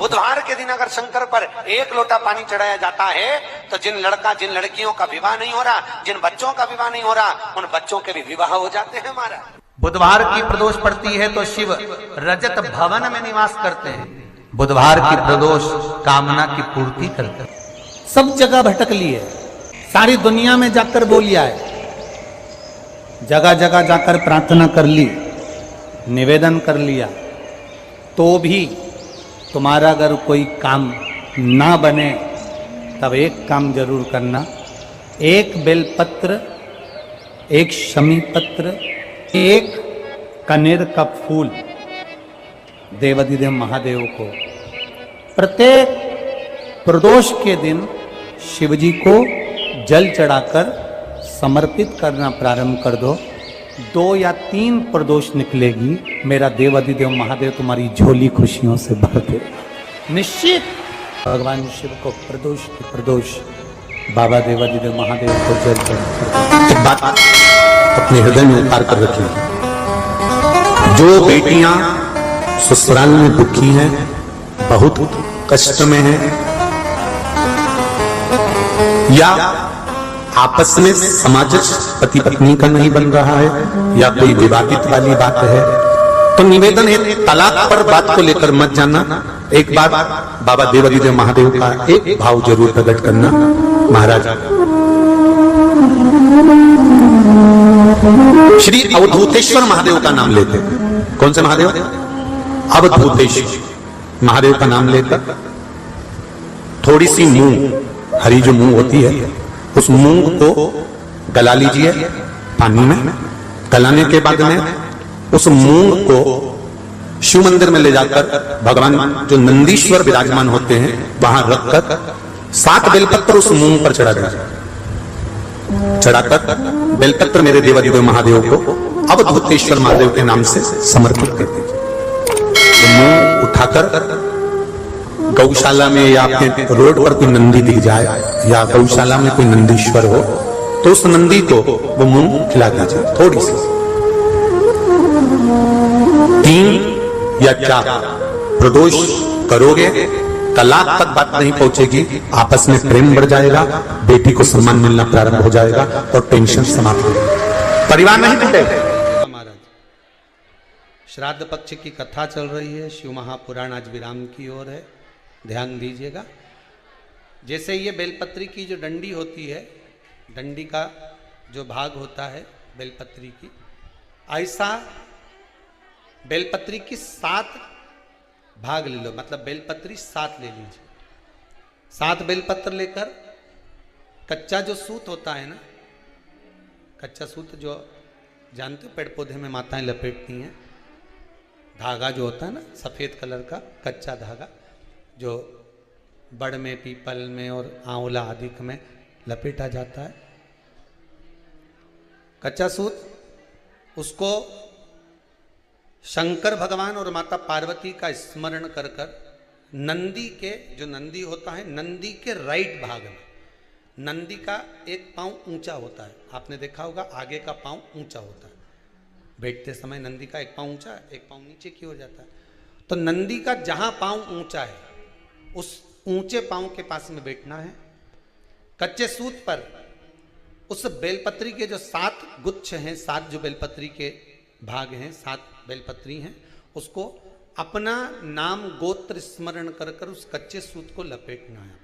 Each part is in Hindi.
बुधवार के दिन अगर शंकर पर एक लोटा पानी चढ़ाया जाता है तो जिन लड़कियों का विवाह नहीं हो रहा, जिन बच्चों का विवाह नहीं हो रहा, उन बच्चों के भी विवाह हो जाते हैं। हमारा बुधवार की प्रदोष पड़ती है तो शिव रजत भवन में निवास करते हैं। बुधवार की प्रदोष कामना की पूर्ति करते हैं। सब जगह भटक ली है, सारी दुनिया में जाकर बोलिया है, जगह जगह जाकर प्रार्थना कर ली, निवेदन कर लिया, तो भी तुम्हारा अगर कोई काम ना बने तब एक काम जरूर करना, एक बेलपत्र, एक शमी पत्र, एक कनेर का फूल देवाधिदेव महादेव को प्रत्येक प्रदोष के दिन शिवजी को जल चढ़ाकर समर्पित करना प्रारंभ कर दो। 2 या 3 प्रदोष निकलेगी, मेरा देवाधिदेव महादेव तुम्हारी झोली खुशियों से भर दे। निश्चित भगवान शिव को प्रदोष बाबा देवाधिदेव महादेव को जल चढ़ाकर एक बात अपने हृदय में उतार कर रखिए, जो बेटियां ससुराल में दुखी हैं, बहुत कष्ट में हैं, या आपस में समाजस पति पत्नी का नहीं बन रहा है, या कोई विवादित वाली बात है, तो निवेदन है तलाक पर बात को लेकर मत जाना। एक बार बाबा देवाधिदेव महादेव का एक भाव जरूर प्रकट करना। महाराज श्री अवधूतेश्वर महादेव का नाम लेते, कौन से महादेव? अवधूतेश्वर महादेव का नाम लेकर थोड़ी सी मूंग, हरी जो मूंग होती है, उस मूंग को गला लीजिए पानी में। गलाने के बाद में उस मूंग को शिव मंदिर में ले जाकर भगवान जो नंदीश्वर विराजमान होते हैं वहां रखकर 7 बेलपत्र उस मूंग पर चढ़ा दीजिए। चढ़ाकर बेलपत्र मेरे देवाधिदेव महादेव को अवधूतेश्वर महादेव के नाम से समर्पित कर दीजिए। मूंग उठाकर गौशाला में या आपके रोड पर कोई नंदी दिख जाए या गौशाला में कोई नंदीश्वर हो तो उस नंदी को वो मूंग खिला दीजिए थोड़ी सी। 3 या 4 प्रदोष करोगे, तलाक तक बात नहीं पहुंचेगी, आपस में प्रेम बढ़ जाएगा, बेटी को सम्मान मिलना प्रारंभ हो जाएगा और टेंशन समाप्त हो जाएगी, परिवार नहीं टूटेगा। महाराज श्राद्ध पक्ष की कथा चल रही है, शिव महापुराण आज विराम की ओर है, ध्यान दीजिएगा। जैसे ये बेलपत्री की जो डंडी होती है, डंडी का जो भाग होता है बेलपत्री की, ऐसा बेलपत्री की 7 भाग ले लो, मतलब बेलपत्री 7 ले लीजिए। 7 बेलपत्र लेकर कच्चा जो सूत होता है ना, कच्चा सूत जो जानते हो पेड़ पौधे में माताएं लपेटती हैं, धागा जो होता है ना सफेद कलर का कच्चा धागा, जो बड़ में, पीपल में और आंवला आदि में लपेटा जाता है, कच्चा सूत, उसको शंकर भगवान और माता पार्वती का स्मरण कर कर नंदी के, जो नंदी होता है, नंदी के राइट भाग में, नंदी का एक पांव ऊंचा होता है, आपने देखा होगा आगे का पांव ऊंचा होता है, बैठते समय नंदी का एक पांव ऊंचा, एक पांव नीचे की ओर जाता है, तो नंदी का जहां पांव ऊंचा है उस ऊंचे पांव के पास में बैठना है। कच्चे सूत पर उस बेलपत्री के जो 7 गुच्छ हैं, 7 जो बेलपत्री के भाग हैं, 7 बेलपत्री हैं, उसको अपना नाम गोत्र स्मरण कर कर उस कच्चे सूत को लपेटना है।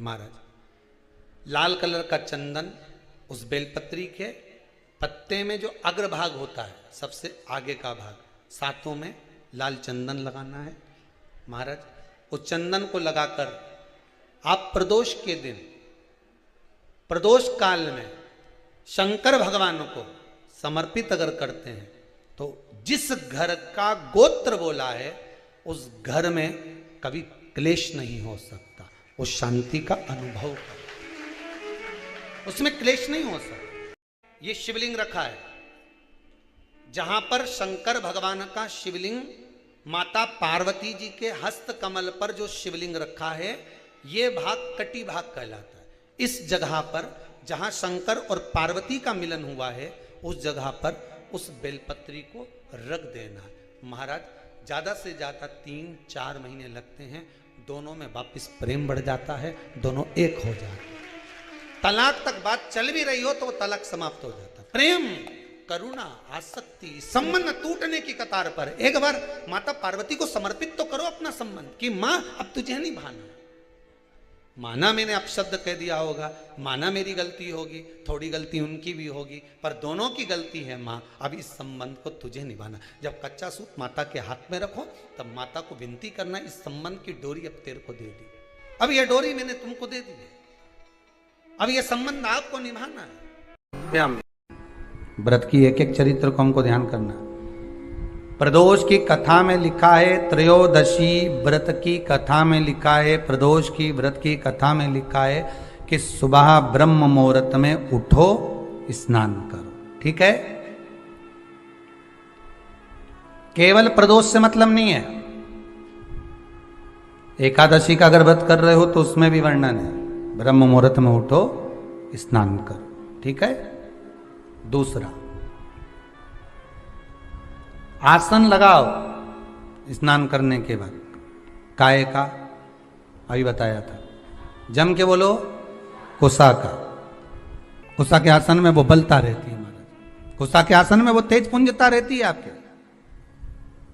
महाराज लाल कलर का चंदन उस बेलपत्री के पत्ते में जो अग्रभाग होता है, सबसे आगे का भाग, 7 में लाल चंदन लगाना है। महाराज उस चंदन को लगाकर आप प्रदोष के दिन, प्रदोष काल में शंकर भगवान को समर्पित अगर करते हैं तो जिस घर का गोत्र बोला है उस घर में कभी क्लेश नहीं हो सकता, उस शांति का अनुभव कर, उसमें क्लेश नहीं हो सकता। ये शिवलिंग रखा है, जहां पर शंकर भगवान का शिवलिंग, माता पार्वती जी के हस्त कमल पर जो शिवलिंग रखा है, ये भाग कटी भाग कहलाता है। इस जगह पर जहां शंकर और पार्वती का मिलन हुआ है, उस जगह पर उस बेलपत्री को रख देना है। महाराज ज्यादा से ज्यादा 3-4 महीने लगते हैं, दोनों में वापस प्रेम बढ़ जाता है, दोनों एक हो जाते हैं। तलाक तक बात चल भी रही हो तो वो तलाक समाप्त हो जाता है। प्रेम, करुणा, आसक्ति, संबंध टूटने की कतार पर। एक बार माता पार्वती को समर्पित तो करो अपना संबंध कि मां अब तुझे नहीं भाना। माना मैंने अपशब्द कह दिया होगा, माना मेरी गलती होगी, थोड़ी गलती उनकी भी होगी, पर दोनों की गलती है मां, अब इस संबंध को तुझे निभाना। जब कच्चा सूत माता के हाथ में रखो तब माता को विनती करना, इस संबंध की डोरी अब तेरे को दे दी, अब यह डोरी मैंने तुमको दे दी है, अब यह संबंध आपको निभाना है। व्रत की एक एक चरित्र को हमको ध्यान करना। प्रदोष की कथा में लिखा है, त्रयोदशी व्रत की कथा में लिखा है, प्रदोष की व्रत की कथा में लिखा है कि सुबह ब्रह्म मुहूर्त में उठो, स्नान करो। ठीक है, केवल प्रदोष से मतलब नहीं है। एकादशी का अगर व्रत कर रहे हो तो उसमें भी वर्णन है, ब्रह्म मुहूर्त में उठो, स्नान करो। ठीक है। दूसरा, आसन लगाओ स्नान करने के बाद, काय का अभी बताया था, जम के बोलो कुसा का। कुसा के आसन में वो बलता रहती है महाराज, कुसा के आसन में वो तेज पुंजता रहती है,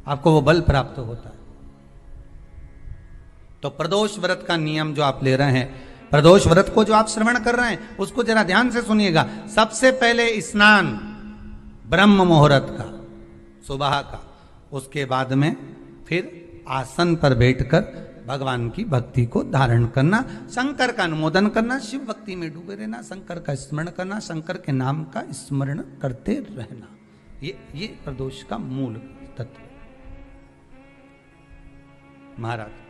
आपको वो बल प्राप्त होता है। तो प्रदोष व्रत का नियम जो आप ले रहे हैं, प्रदोष व्रत को जो आप श्रवण कर रहे हैं उसको जरा ध्यान से सुनिएगा। सबसे पहले स्नान ब्रह्म मुहूर्त का, सुबह का, उसके बाद में फिर आसन पर बैठकर भगवान की भक्ति को धारण करना, शंकर का अनुमोदन करना, शिव भक्ति में डूबे रहना, शंकर का स्मरण करना, शंकर के नाम का स्मरण करते रहना। ये प्रदोष का मूल तत्व महाराज।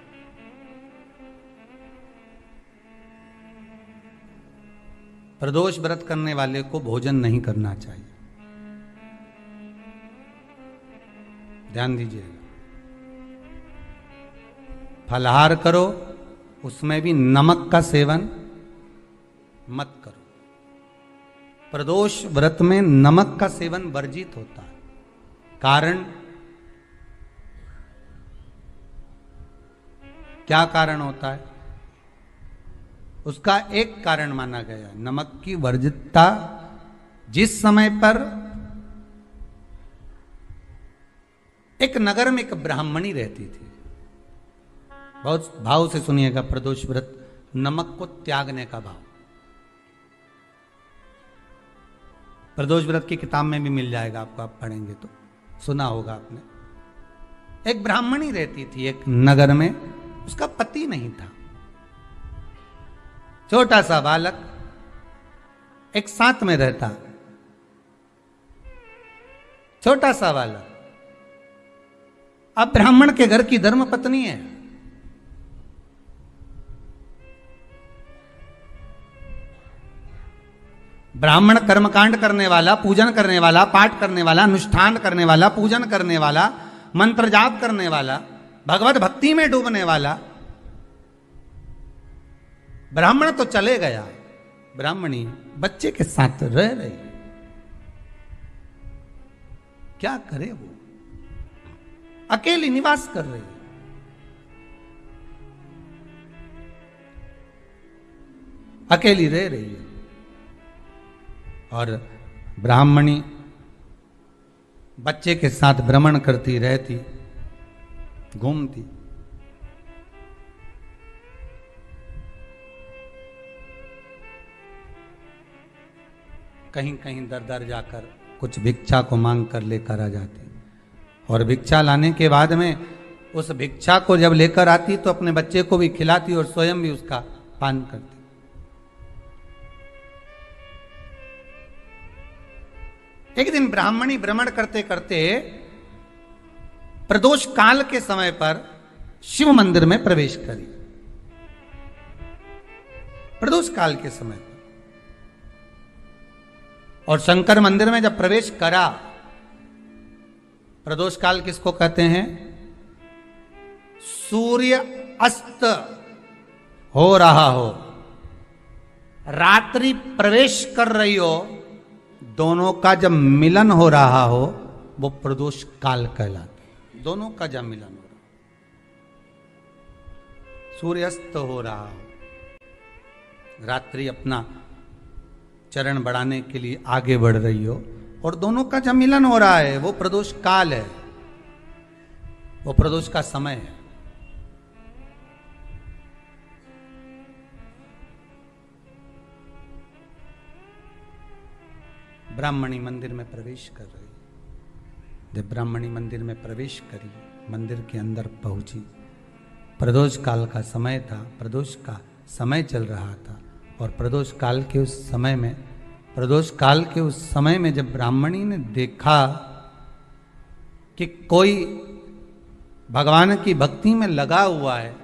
प्रदोष व्रत करने वाले को भोजन नहीं करना चाहिए, ध्यान दीजिएगा। फलाहार करो, उसमें भी नमक का सेवन मत करो। प्रदोष व्रत में नमक का सेवन वर्जित होता है। कारण क्या कारण होता है? उसका एक कारण माना गया, नमक की वर्जितता। जिस समय पर एक नगर में एक ब्राह्मणी रहती थी, बहुत भाव से सुनिएगा, प्रदोष व्रत, नमक को त्यागने का भाव। प्रदोष व्रत की किताब में भी मिल जाएगा आपको, आप पढ़ेंगे तो सुना होगा आपने। एक ब्राह्मणी रहती थी एक नगर में, उसका पति नहीं था, छोटा सा बालक एक साथ में रहता, छोटा सा बालक। अब ब्राह्मण के घर की धर्म पत्नी है, ब्राह्मण कर्मकांड करने वाला, पूजन करने वाला, पाठ करने वाला, अनुष्ठान करने वाला, पूजन करने वाला, मंत्र जाप करने वाला, भगवत भक्ति में डूबने वाला। ब्राह्मण तो चले गया, ब्राह्मणी बच्चे के साथ रह रही, क्या करे वो, अकेली निवास कर रही, अकेली रह रही है। और ब्राह्मणी बच्चे के साथ भ्रमण करती रहती, घूमती। कहीं कहीं दर दर जाकर कुछ भिक्षा को मांग कर लेकर आ जाती, और भिक्षा लाने के बाद में उस भिक्षा को जब लेकर आती तो अपने बच्चे को भी खिलाती और स्वयं भी उसका पान करती। एक दिन ब्राह्मणी भ्रमण करते करते प्रदोष काल के समय पर शिव मंदिर में प्रवेश करी। प्रदोष काल के समय पर, और शंकर मंदिर में जब प्रवेश करा, प्रदोष काल किसको कहते हैं? सूर्य अस्त हो रहा हो, रात्रि प्रवेश कर रही हो, दोनों का जब मिलन हो रहा हो, वो प्रदोष काल कहलाता है। दोनों का जब मिलन हो रहा, सूर्यास्त हो रहा, रात्रि अपना चरण बढ़ाने के लिए आगे बढ़ रही हो और दोनों का जब मिलन हो रहा है, वो प्रदोष काल है, वो प्रदोष का समय है। ब्राह्मणी मंदिर में प्रवेश कर रही, जब ब्राह्मणी मंदिर में प्रवेश करी, मंदिर के अंदर पहुंची, प्रदोष काल का समय था, प्रदोष का समय चल रहा था और प्रदोष काल के उस समय में, प्रदोष काल के उस समय में जब ब्राह्मणी ने देखा कि कोई भगवान की भक्ति में लगा हुआ है,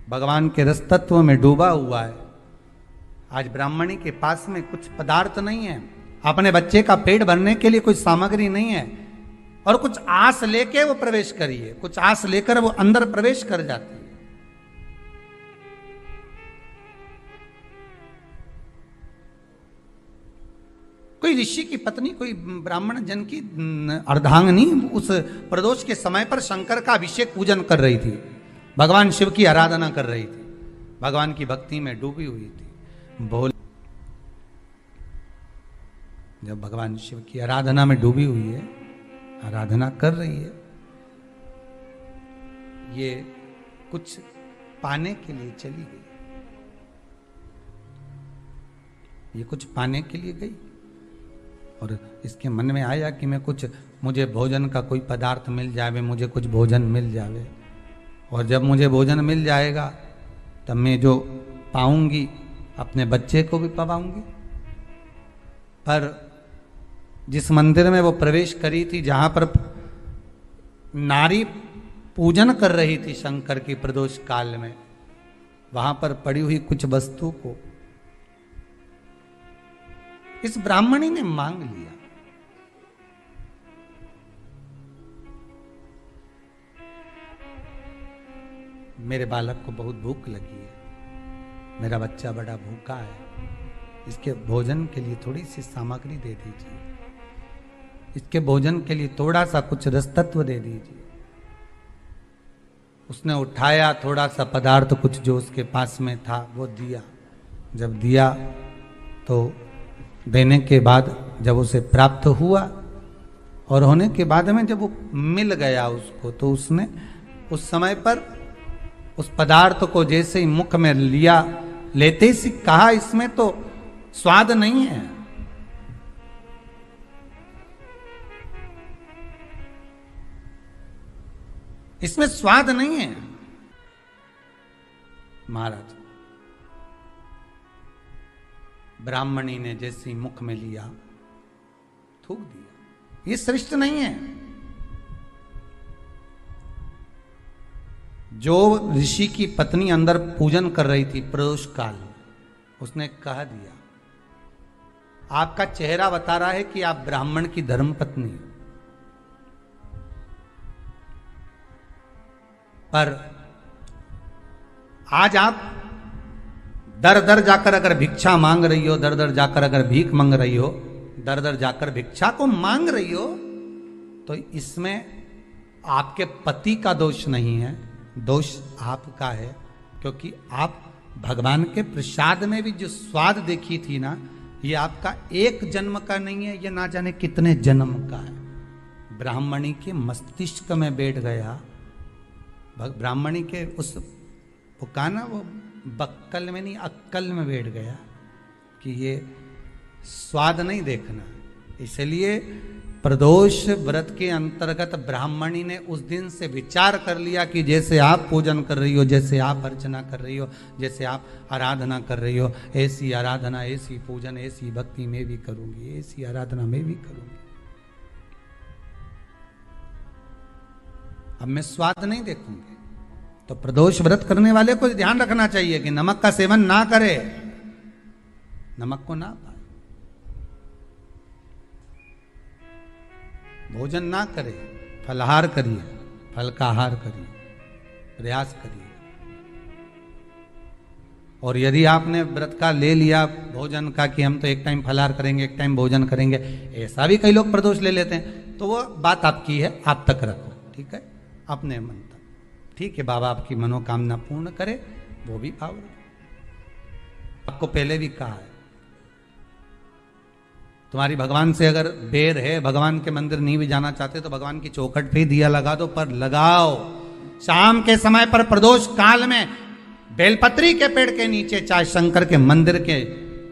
भगवान के रस तत्व में डूबा हुआ है, आज ब्राह्मणी के पास में कुछ पदार्थ नहीं है, अपने बच्चे का पेट भरने के लिए कोई सामग्री नहीं है और कुछ आस लेके वो प्रवेश करिए, कुछ आस लेकर वो अंदर प्रवेश कर जाती है। कोई ऋषि की पत्नी, कोई ब्राह्मण जन की अर्धांगिनी उस प्रदोष के समय पर शंकर का अभिषेक पूजन कर रही थी, भगवान शिव की आराधना कर रही थी, भगवान की भक्ति में डूबी हुई थी। बोल, जब भगवान शिव की आराधना में डूबी हुई है, आराधना कर रही है, ये कुछ पाने के लिए चली गई, ये कुछ पाने के लिए गई और इसके मन में आया कि मैं कुछ, मुझे भोजन का कोई पदार्थ मिल जावे, मुझे कुछ भोजन मिल जावे और जब मुझे भोजन मिल जाएगा तब मैं जो पाऊंगी अपने बच्चे को भी पाऊंगी। पर जिस मंदिर में वो प्रवेश करी थी, जहां पर नारी पूजन कर रही थी शंकर की प्रदोष काल में, वहां पर पड़ी हुई कुछ वस्तु को इस ब्राह्मणी ने मांग लिया। मेरे बालक को बहुत भूख लगी है, मेरा बच्चा बड़ा भूखा है, इसके भोजन के लिए थोड़ी सी सामग्री दे दीजिए, इसके भोजन के लिए थोड़ा सा कुछ रस तत्व दे दीजिए। उसने उठाया थोड़ा सा पदार्थ, कुछ जो उसके पास में था वो दिया। जब दिया तो देने के बाद जब उसे प्राप्त हुआ और होने के बाद में जब वो मिल गया उसको, तो उसने उस समय पर उस पदार्थ को जैसे ही मुख में लिया, लेते ही कहा इसमें तो स्वाद नहीं है, इसमें स्वाद नहीं है। महाराज, ब्राह्मणी ने जैसे मुख में लिया, थूक दिया, ये श्रेष्ठ नहीं है। जो ऋषि की पत्नी अंदर पूजन कर रही थी प्रदोष काल, उसने कह दिया, आपका चेहरा बता रहा है कि आप ब्राह्मण की धर्म पत्नी, पर आज आप दर दर जाकर अगर भिक्षा मांग रही हो, दर दर जाकर अगर भीख मांग रही हो, दर दर जाकर भिक्षा को मांग रही हो, तो इसमें आपके पति का दोष नहीं है, दोष आपका है, क्योंकि आप भगवान के प्रसाद में भी जो स्वाद देखी थी ना, ये आपका एक जन्म का नहीं है, ये ना जाने कितने जन्म का है। ब्राह्मणी के मस्तिष्क में बैठ गया, ब्राह्मणी के उस पुकाना वो बक्कल में नहीं अक्कल में बैठ गया कि ये स्वाद नहीं देखना। इसलिए प्रदोष व्रत के अंतर्गत ब्राह्मणी ने उस दिन से विचार कर लिया कि जैसे आप पूजन कर रही हो, जैसे आप अर्चना कर रही हो, जैसे आप आराधना कर रही हो, ऐसी आराधना, ऐसी पूजन, ऐसी भक्ति मैं भी करूंगी, ऐसी आराधना मैं भी करूंगी। अब मैं स्वाद नहीं देखूंगी। तो प्रदोष व्रत करने वाले को ध्यान रखना चाहिए कि नमक का सेवन ना करे, नमक को ना पाए, भोजन ना करे, फलाहार करिए, फल का आहार करिए, प्रयास करिए। और यदि आपने व्रत का ले लिया भोजन का कि हम तो एक टाइम फलाहार करेंगे, एक टाइम भोजन करेंगे, ऐसा भी कई लोग प्रदोष ले लेते हैं, तो वो बात आपकी है, आप तक रखो, ठीक है। अपने मन तक। ठीक है, बाबा आपकी मनोकामना पूर्ण करे, वो भी पावर। आपको पहले भी कहा है, तुम्हारी भगवान से अगर बेर है, भगवान के मंदिर नहीं भी जाना चाहते तो भगवान की चौखट पे दिया लगा दो, पर लगाओ। शाम के समय पर प्रदोष काल में बेलपत्री के पेड़ के नीचे, चाहे शंकर के मंदिर के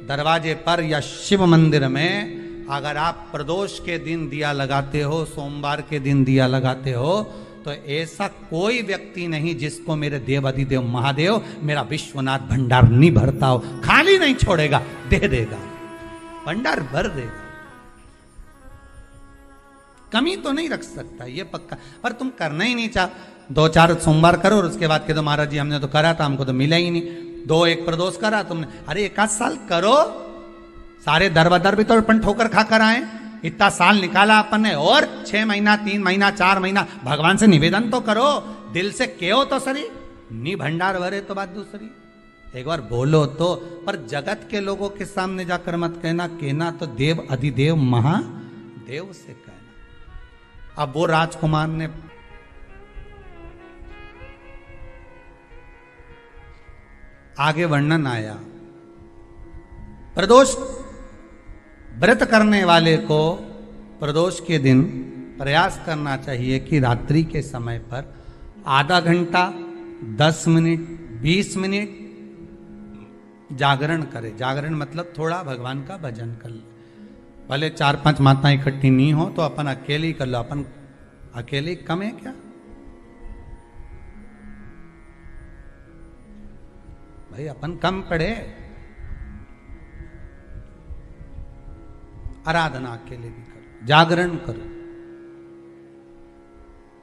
दरवाजे पर या शिव मंदिर में, अगर आप प्रदोष के दिन दिया लगाते हो, सोमवार के दिन दिया लगाते हो, तो ऐसा कोई व्यक्ति नहीं जिसको मेरे देव अधिदेव महादेव मेरा विश्वनाथ भंडार नहीं भरता हो। खाली नहीं छोड़ेगा, दे देगा, भंडार भर देगा। कमी तो नहीं रख सकता, ये पक्का। पर तुम करना ही नहीं चाह, 2-4 सोमवार करो और उसके बाद कह दो महाराज जी हमने तो करा था, हमको तो मिला ही नहीं। 2-1 प्रदोष करा तुमने, अरे 1 साल करो, सारे दरबदर भी तो अपन ठोकर खा कर आए, इतना साल निकाला अपन ने, और 6 महीना 3 महीना 4 महीना भगवान से निवेदन तो करो, दिल से कहो तो सही, नी भंडार भरे तो बात दूसरी। एक बार बोलो तो, पर जगत के लोगों के सामने जाकर मत कहना, कहना तो देव अधिदेव महादेव से कहना। अब वो राजकुमार ने आगे वर्णन आया, प्रदोष व्रत करने वाले को प्रदोष के दिन प्रयास करना चाहिए कि रात्रि के समय पर आधा घंटा, 10 मिनट, 20 मिनट जागरण करे। जागरण मतलब थोड़ा भगवान का भजन कर ले। भले 4-5 माताएं इकट्ठी नहीं हो तो अपन अकेले ही कर लो। अपन अकेले कम है क्या भाई? अपन कम पड़े, आराधना अकेले भी करो, जागरण करो।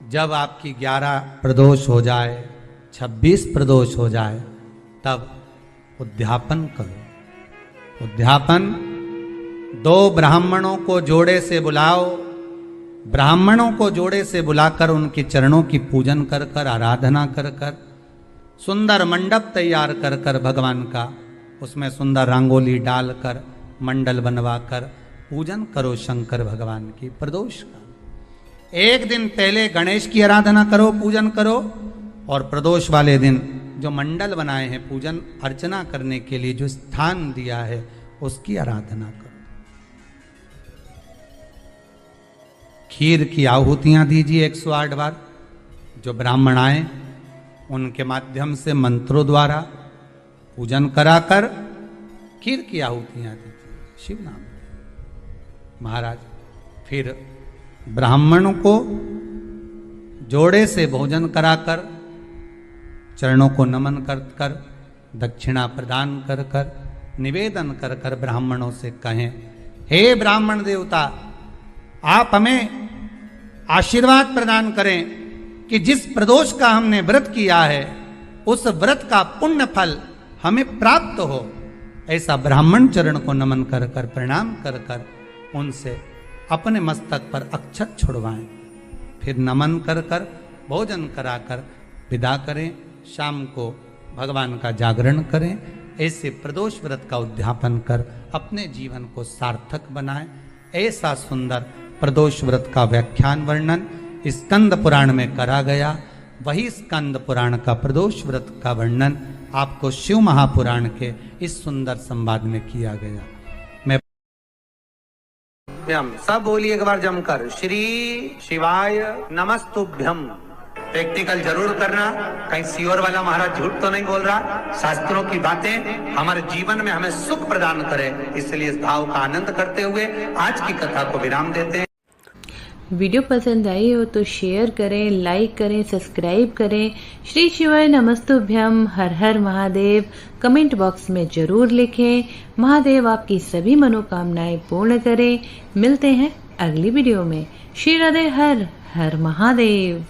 जब आपकी 11 प्रदोष हो जाए, 26 प्रदोष हो जाए, तब उद्यापन करो। उद्यापन 2 ब्राह्मणों को जोड़े से बुलाओ, ब्राह्मणों को जोड़े से बुलाकर उनके चरणों की पूजन कर कर, आराधना कर कर, सुंदर मंडप तैयार कर कर भगवान का, उसमें सुंदर रंगोली डालकर, मंडल बनवाकर पूजन करो शंकर भगवान की प्रदोष का। एक दिन पहले गणेश की आराधना करो, पूजन करो, और प्रदोष वाले दिन जो मंडल बनाए हैं पूजन अर्चना करने के लिए, जो स्थान दिया है उसकी आराधना करो। खीर की आहुतियां दीजिए 108 बार। जो ब्राह्मण आए उनके माध्यम से मंत्रों द्वारा पूजन कराकर खीर की आहुतियां दीजिए शिव नाम महाराज। फिर ब्राह्मणों को जोड़े से भोजन कराकर, चरणों को नमन कर कर, दक्षिणा प्रदान कर कर, निवेदन कर कर ब्राह्मणों से कहें, हे ब्राह्मण देवता, आप हमें आशीर्वाद प्रदान करें कि जिस प्रदोष का हमने व्रत किया है उस व्रत का पुण्य फल हमें प्राप्त हो। ऐसा ब्राह्मण चरण को नमन कर कर, प्रणाम कर कर उनसे अपने मस्तक पर अक्षत छुड़वाएं। फिर नमन कर कर, भोजन कराकर विदा करें। शाम को भगवान का जागरण करें। ऐसे प्रदोष व्रत का उद्यापन कर अपने जीवन को सार्थक बनाएं। ऐसा सुंदर प्रदोष व्रत का व्याख्यान वर्णन स्कंद पुराण में करा गया। वही स्कंद पुराण का प्रदोष व्रत का वर्णन आपको शिव महापुराण के इस सुंदर संवाद में किया गया। मैं सब बोलिए एक बार जमकर, श्री शिवाय नमस्तुभ्यम। प्रैक्टिकल जरूर करना, कहीं सियोर वाला महाराज झूठ तो नहीं बोल रहा। शास्त्रों की बातें हमारे जीवन में हमें सुख प्रदान करे, इसलिए इस भाव का आनंद करते हुए आज की कथा को विराम देते हैं। वीडियो पसंद आई हो तो शेयर करें, लाइक करें, सब्सक्राइब करें। श्री शिवाय नमस्तुभ्यम, हर हर महादेव कमेंट बॉक्स में जरूर लिखें। महादेव आपकी सभी मनोकामनाएं पूर्ण करें। मिलते हैं अगली वीडियो में। श्री राधे, हर हर महादेव।